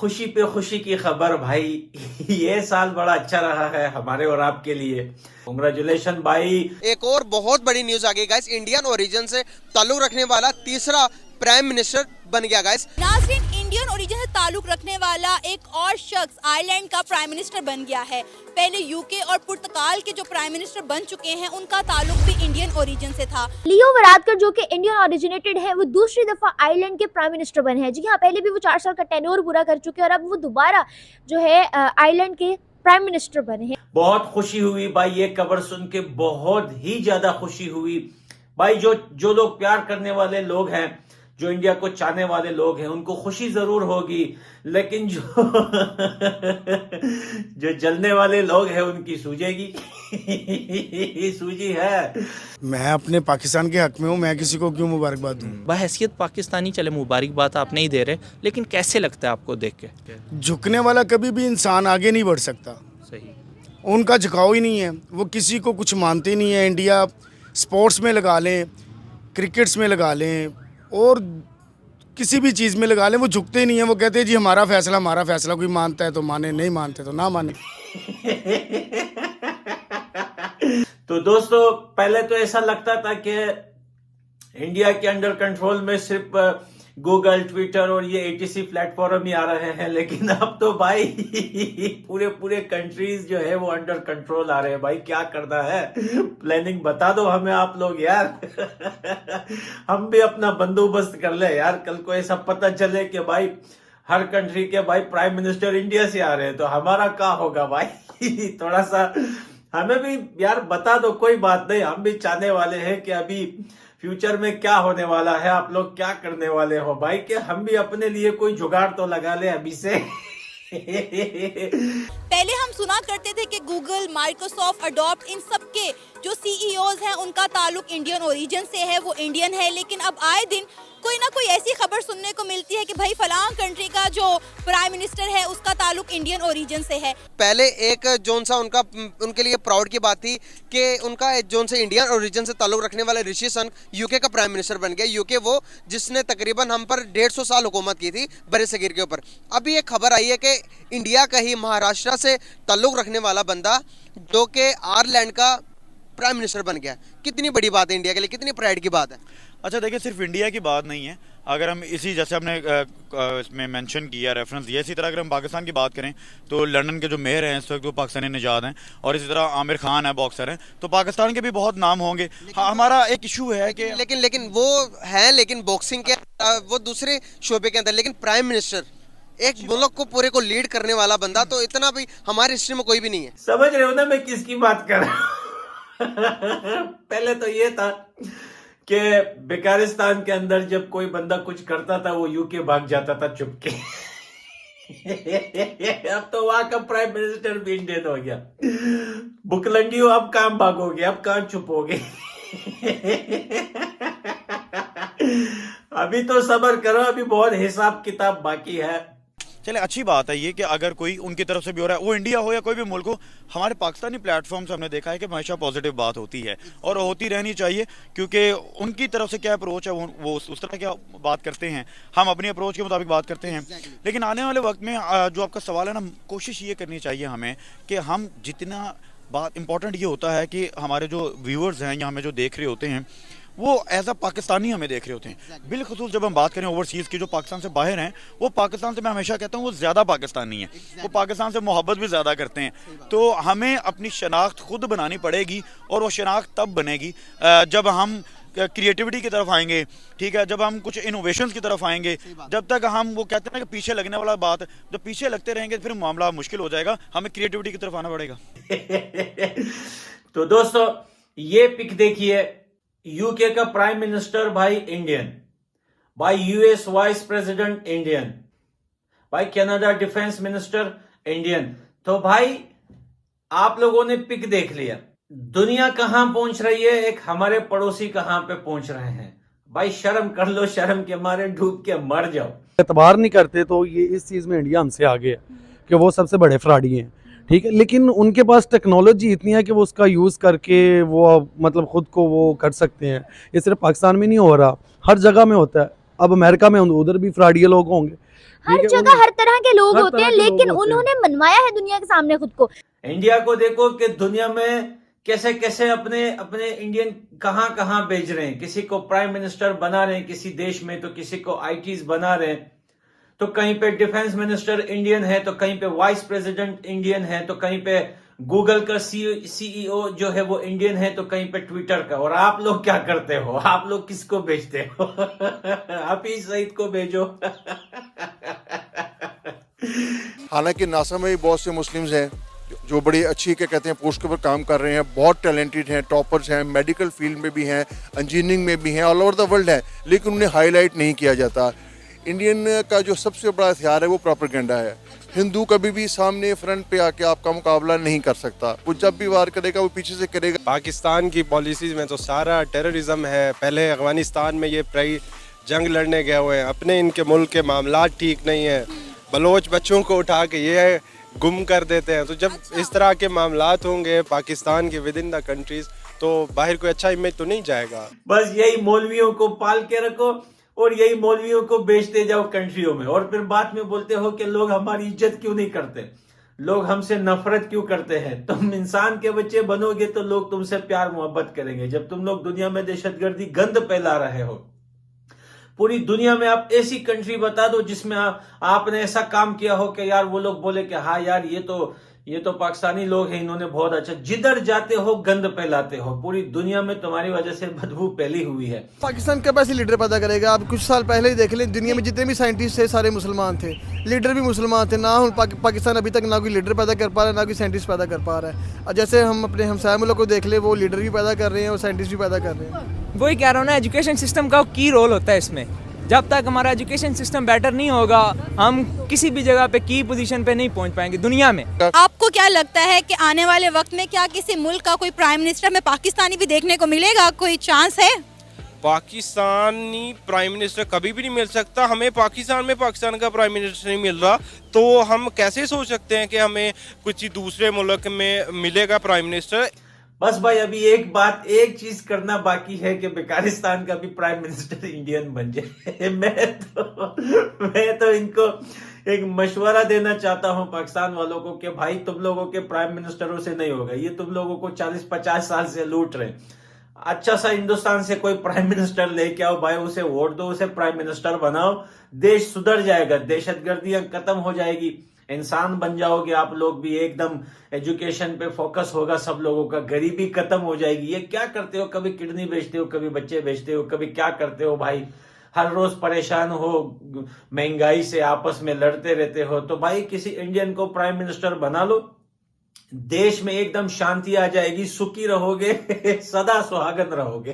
खुशी पे खुशी की खबर भाई। ये साल बड़ा अच्छा रहा है हमारे और आपके लिए। कांग्रेचुलेशन भाई। एक और बहुत बड़ी न्यूज आ गई गाइस, इंडियन ओरिजिन से ताल्लुक रखने वाला तीसरा प्राइम मिनिस्टर बन गया गाइस। नाज़रीन, इंडियन ओरिजिन से ताल्लुक रखने वाला एक और शख्स आयरलैंड का प्राइम मिनिस्टर बन गया है। पहले यूके और पुर्तगाल के जो प्राइम मिनिस्टर बन चुके हैं उनका ताल्लुक भी इंडियन ओरिजिन से था। लियो वरादकर जो कि इंडियन ओरिजिनेटेड है, वो दूसरी दफा आयरलैंड के प्राइम मिनिस्टर बने हैं। जी हाँ, पहले भी वो 4 साल का टेन्योर पूरा कर चुके हैं और अब वो दोबारा जो है आयरलैंड के प्राइम मिनिस्टर बने हैं। बहुत खुशी हुई भाई, ये खबर सुन के बहुत ही ज्यादा खुशी हुई भाई। जो लोग प्यार करने वाले लोग हैं, जो इंडिया को चाहने वाले लोग हैं, उनको खुशी जरूर होगी, लेकिन जो जलने वाले लोग हैं उनकी सूझेगी। सूझी है। मैं अपने पाकिस्तान के हक में हूँ, मैं किसी को क्यों मुबारकबाद दूँ। बहैसियत पाकिस्तानी चले मुबारकबाद आप नहीं दे रहे, लेकिन कैसे लगता है आपको देख के? झुकने वाला कभी भी इंसान आगे नहीं बढ़ सकता। सही, उनका झुकाव ही नहीं है, वो किसी को कुछ मानते नहीं है। इंडिया स्पोर्ट्स में लगा लें, क्रिकेट्स में लगा लें और किसी भी चीज़ में लगा लें, वो झुकते ही नहीं है। वो कहते हैं जी हमारा फैसला, कोई मानता है तो माने, नहीं मानते तो ना माने। तो दोस्तों, पहले तो ऐसा लगता था कि इंडिया के अंडर कंट्रोल में सिर्फ गूगल, ट्विटर और ये एटीसी प्लेटफॉर्म ही आ रहे हैं, लेकिन अब तो भाई पूरे कंट्रीज जो है वो अंडर कंट्रोल आ रहे हैं। भाई क्या करना है, प्लानिंग बता दो हमें आप लोग यार। हम भी अपना बंदोबस्त कर ले यार। कल को ऐसा पता चले कि भाई हर कंट्री के भाई प्राइम मिनिस्टर इंडिया से आ रहे हैं, तो हमारा क्या होगा भाई। थोड़ा सा हमें भी यार बता दो, कोई बात नहीं। हम भी चाहने वाले हैं कि अभी फ्यूचर में क्या होने वाला है, आप लोग क्या करने वाले हो भाई, कि हम भी अपने लिए कोई जुगाड़ तो लगा ले अभी से। पहले हम सुना करते थे कि गूगल, माइक्रोसॉफ्ट, अडोप्ट, इन सब के जो सीईओज हैं उनका ताल्लुक इंडियन ओरिजिन से है, वो इंडियन है। लेकिन अब आए दिन कोई ना कोई ऐसी खबर सुनने को मिलती है कि भाई फलां कंट्री का जो प्राइम मिनिस्टर है उसका ताल्लुक इंडियन ओरिजिन से है। पहले एक जोन सा उनके लिए प्राउड की बात थी कि उनका जोन से इंडियन ओरिजिन से ताल्लुक रखने वाले ऋषि सुनक यूके का प्राइम मिनिस्टर बन गया। यूके वो जिसने तकरीबन हम पर 150 साल हुकूमत की थी बड़े सगीर के ऊपर। अभी एक खबर आई है कि इंडिया का ही महाराष्ट्र से ताल्लुक रखने वाला बंदा जो कि आयरलैंड का प्राइम मिनिस्टर बन गया। कितनी बड़ी बात है इंडिया के लिए, कितनी प्राइड की बात है। अच्छा देखिए, सिर्फ इंडिया की बात नहीं है। अगर हम इसी जैसे हमने इसमें मेंशन किया, रेफरेंस दिया, इसी तरह अगर हम पाकिस्तान की बात करें तो लंदन के जो मेयर हैं इस वक्त वो पाकिस्तानी निजात हैं, और इसी तरह आमिर खान है, बॉक्सर हैं, तो पाकिस्तान के भी बहुत नाम होंगे। हाँ, हमारा एक इशू है कि लेकिन वो है, लेकिन बॉक्सिंग के वो दूसरे शोबे के अंदर, लेकिन प्राइम मिनिस्टर एक मुल्क को पूरे को लीड करने वाला बंदा तो इतना भी हमारी हिस्ट्री में कोई भी नहीं है। समझ रहे हो ना मैं किसकी बात कर रहा हूं। पहले तो ये था कि बेकारिस्तान के अंदर जब कोई बंदा कुछ करता था वो यूके भाग जाता था चुपके। अब तो वहां का प्राइम मिनिस्टर भी इंडियन हो गया। बुकलंडी हो, अब काम भागोगे, अब कहां छुपोगे। अभी तो सब्र करो, अभी बहुत हिसाब किताब बाकी है। चले, अच्छी बात है ये कि अगर कोई उनकी तरफ से भी हो रहा है, वो इंडिया हो या कोई भी मुल्क हो, हमारे पाकिस्तानी प्लेटफॉर्म से हमने देखा है कि हमेशा पॉजिटिव बात होती है और होती रहनी चाहिए, क्योंकि उनकी तरफ से क्या अप्रोच है वो उस तरह क्या बात करते हैं, हम अपनी अप्रोच के मुताबिक बात करते हैं। लेकिन आने वाले वक्त में जो आपका सवाल है ना, कोशिश ये करनी चाहिए हमें कि हम जितना बात इंपॉर्टेंट ये होता है कि हमारे जो व्यूअर्स हैं या हमें जो देख रहे होते हैं वो एज अ पाकिस्तानी हमें देख रहे होते हैं। बिलखुसूस जब हम बात करें ओवरसीज़ की, जो पाकिस्तान से बाहर हैं, वो पाकिस्तान से, मैं हमेशा कहता हूँ, वो ज़्यादा पाकिस्तानी हैं, वो पाकिस्तान से मोहब्बत भी ज़्यादा करते हैं। तो हमें अपनी शनाख्त खुद बनानी पड़ेगी, और वो शनाख्त तब बनेगी जब हम क्रिएटिविटी की तरफ आएंगे, ठीक है, जब हम कुछ इनोवेशंस की तरफ आएंगे। जब तक हम वो कहते हैं ना कि पीछे लगने वाला बात, जब पीछे लगते रहेंगे फिर मामला मुश्किल हो जाएगा, हमें क्रिएटिविटी की तरफ आना पड़ेगा। तो दोस्तों, ये पिक देखिए, यूके का प्राइम मिनिस्टर भाई इंडियन, भाई यूएस वाइस प्रेसिडेंट इंडियन, भाई कनाडा डिफेंस मिनिस्टर इंडियन। तो भाई आप लोगों ने पिक देख लिया, दुनिया कहां पहुंच रही है, एक हमारे पड़ोसी कहां पे पहुंच रहे हैं। भाई शर्म कर लो, शर्म के मारे डूब के मर जाओ। एतबार नहीं करते तो ये इस चीज़ में इंडिया हमसे आगे है कि वो सबसे बड़े फ्रॉडी हैं, ठीक है। लेकिन उनके पास टेक्नोलॉजी इतनी है कि वो उसका यूज़ करके वो मतलब ख़ुद को वो कर सकते हैं। ये सिर्फ पाकिस्तान में नहीं हो रहा, हर जगह में होता है। अब अमेरिका में उधर भी फ्रॉडिये लोग होंगे, हर ठीक है, जगह हर तरह के लोग हर होते तरह हैं, के लोग लेकिन होते हैं। उन्होंने मनवाया है दुनिया के सामने खुद को। इंडिया को देखो कि दुनिया में कैसे कैसे अपने अपने इंडियन कहां कहां भेज रहे हैं। किसी को प्राइम मिनिस्टर बना रहे हैं किसी देश में, तो किसी को आईटीज बना रहे हैं, तो कहीं पे डिफेंस मिनिस्टर इंडियन है, तो कहीं पे वाइस प्रेसिडेंट इंडियन है, तो कहीं पे गूगल का सीईओ जो है वो इंडियन है, तो कहीं पे ट्विटर का। और आप लोग क्या करते हो? आप लोग किसको भेजते हो? हाफिज सईद को भेजो। हालांकि नासा में भी बहुत से मुस्लिम्स हैं जो बड़ी अच्छी क्या कहते हैं पोस्ट के ऊपर काम कर रहे हैं, बहुत टैलेंटेड हैं, टॉपर्स हैं, मेडिकल फील्ड में भी हैं, इंजीनियरिंग में भी हैं, ऑल ओवर द वर्ल्ड है, लेकिन उन्हें हाईलाइट नहीं किया जाता। इंडियन का जो सबसे बड़ा हथियार है वो प्रोपेगेंडा है। हिंदू कभी भी सामने फ्रंट पे आके आपका मुकाबला नहीं कर सकता, वो जब भी वार करेगा वो पीछे से करेगा। पाकिस्तान की पॉलिसीज़ में तो सारा टेररिज्म है। पहले अफगानिस्तान में ये प्राई जंग लड़ने गए हुए हैं, अपने इनके मुल्क के मामलात ठीक नहीं है, बलोच बच्चों को उठा के ये गुम कर देते हैं। तो जब इस तरह के मामलात होंगे पाकिस्तान के विद इन द कंट्रीज, तो बाहर कोई अच्छा इमेज तो नहीं जाएगा। बस यही मौलवियों को पाल के रखो और यही मौलवियों को बेचते जाओ कंट्रियों में, और फिर बाद में बोलते हो कि लोग हमारी इज्जत क्यों नहीं करते, लोग हमसे नफरत क्यों करते हैं। तुम इंसान के बच्चे बनोगे तो लोग तुमसे प्यार मोहब्बत करेंगे। जब तुम लोग दुनिया में दहशतगर्दी गंद फैला रहे हो, पूरी दुनिया में आप ऐसी कंट्री बता दो जिसमें आपने ऐसा काम किया हो कि यार वो लोग बोले कि हाँ यार ये तो पाकिस्तानी लोग हैं, इन्होंने बहुत अच्छा। जिधर जाते हो गंद फैलाते हो, पूरी दुनिया में तुम्हारी वजह से बदबू फैली हुई है। पाकिस्तान कब ऐसे लीडर पैदा करेगा? आप कुछ साल पहले ही देख लें, दुनिया में जितने भी साइंटिस्ट थे सारे मुसलमान थे, लीडर भी मुसलमान थे। ना पाकिस्तान अभी तक ना कोई लीडर पैदा कर पा रहा है, ना कोई साइंटिस्ट पैदा कर पा रहा है। और जैसे हम अपने हमसाया मुल्क को देख ले, वो लीडर भी पैदा कर रहे हैं और साइंटिस्ट भी पैदा कर रहे हैं। वही कह रहा हूँ ना, एजुकेशन सिस्टम का की रोल होता है इसमें। जब तक हमारा एजुकेशन सिस्टम बेटर नहीं होगा, हम किसी भी जगह पे की पोजीशन पे नहीं पहुंच पाएंगे दुनिया में। आपको क्या लगता है कि आने वाले वक्त में क्या किसी मुल्क का कोई प्राइम मिनिस्टर में पाकिस्तानी भी देखने को मिलेगा? कोई चांस है? पाकिस्तानी प्राइम मिनिस्टर कभी भी नहीं मिल सकता। हमें पाकिस्तान में पाकिस्तान का प्राइम मिनिस्टर नहीं मिल रहा, तो हम कैसे सोच सकते हैं कि हमें कुछ दूसरे मुल्क में मिलेगा प्राइम मिनिस्टर। बस भाई अभी एक चीज करना बाकी है कि बेकारिस्तान का भी प्राइम मिनिस्टर इंडियन बन जाए। मैं तो इनको एक मशवरा देना चाहता हूं पाकिस्तान वालों को कि भाई तुम लोगों के प्राइम मिनिस्टरों से नहीं होगा, ये तुम लोगों को 40-50 साल से लूट रहे। अच्छा सा हिंदुस्तान से कोई प्राइम मिनिस्टर लेके आओ भाई, उसे वोट दो, उसे प्राइम मिनिस्टर बनाओ, देश सुधर जाएगा, दहशतगर्दियां खत्म हो जाएगी, इंसान बन जाओगे आप लोग भी, एकदम एजुकेशन पे फोकस होगा सब लोगों का, गरीबी खत्म हो जाएगी। ये क्या करते हो? कभी किडनी बेचते हो, कभी बच्चे बेचते हो, कभी क्या करते हो भाई? हर रोज परेशान हो, महंगाई से आपस में लड़ते रहते हो। तो भाई किसी इंडियन को प्राइम मिनिस्टर बना लो, देश में एकदम शांति आ जाएगी, सुखी रहोगे, सदा सुहागन रहोगे।